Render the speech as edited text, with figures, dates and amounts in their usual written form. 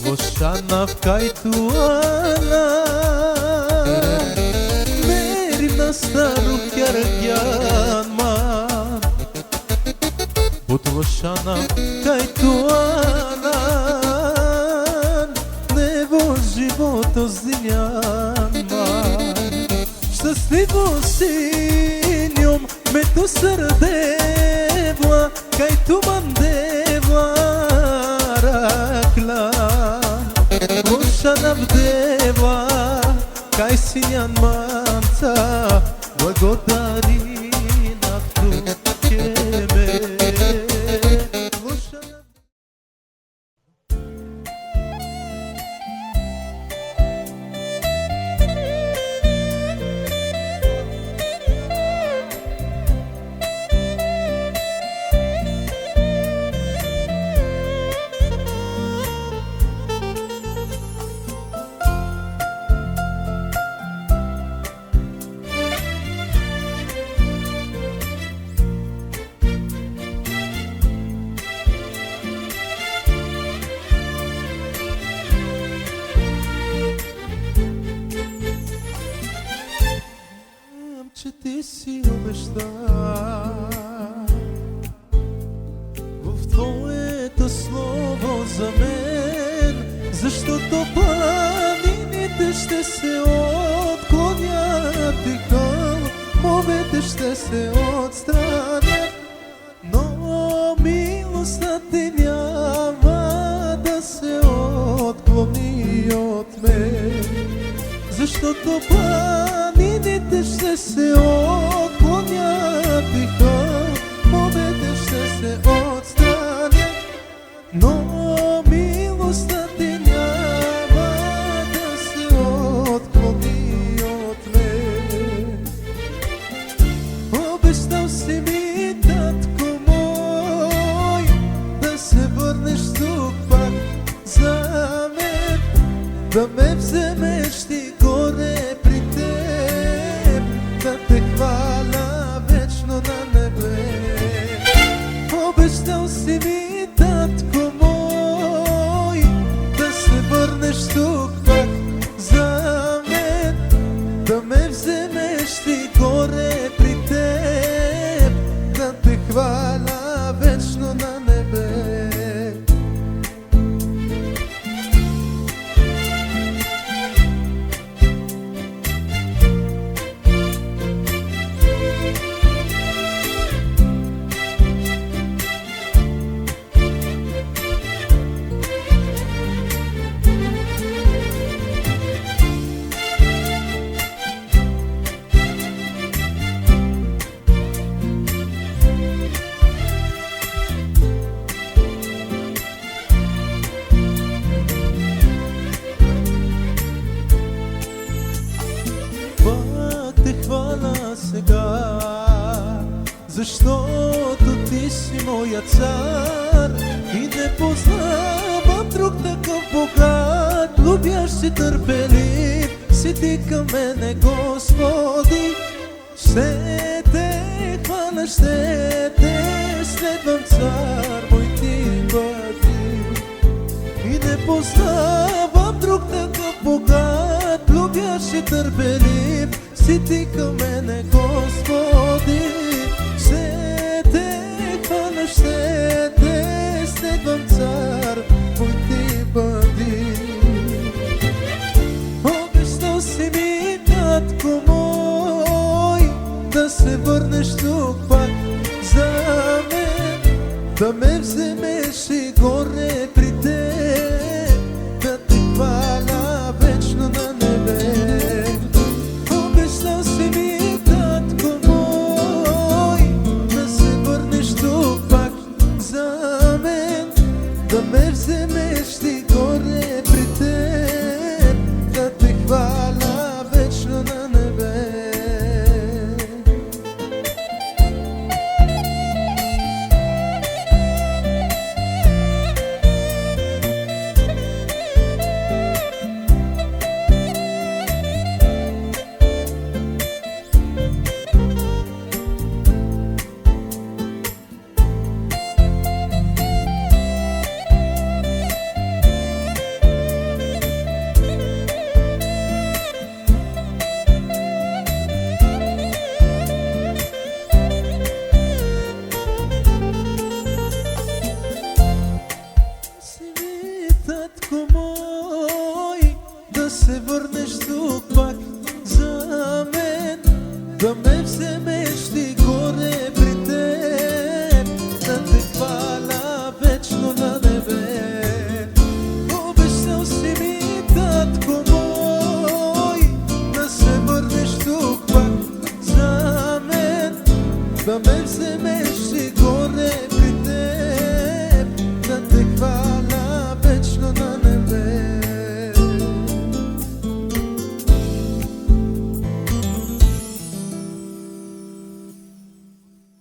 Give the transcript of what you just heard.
Вошана в кайтуана мерим на стару хяргян ман Бут вошана в кайтуана Нево живото зинян ман Щастливо си njom me tu srdevla Kaj tu mandevla rakla Vošana vdeva Kaj si njan manca Blagodari na tu keme че ти си обеща в твоето слово за мен, защото планините ще се отклонят и хълмовете ще се отстранят, но милостта ти няма да се отклони от мен, защото планините ще се отклонят и хълмовете ще се отстранят, но милостта ти няма да се отклони от мен. Обещал си ми, татко мой, да се върнеш тук пак за мен, да ме вземеш ти горе при теб, да те хваля вечно на небе. Обещал си ми, татко мой, да се върнеш тук пак за мен, да ме вземеш ти горе при теб, да те хваля вечно на небе. Сега, защото ти си моя цар и не познавам друг такъв богат, любящ и търпелив си ти към мене, Господи. Ще те хваля, ще те следвам, цар мой ти бъди, и не познавам друг такъв богат, любящ и търпелив си ти към мене, Господи. Ще те хваля, ще те следвам, цар мой ти бъди. Обещал си ми, татко мой, да се върнеш тук пак за мен, да ме вземеш и горе при теб, да те хваля вечно на небе. Обещал си ми, татко мой, да се върнеш тук пак за се върнеш тук пак за мен, да ме вземеш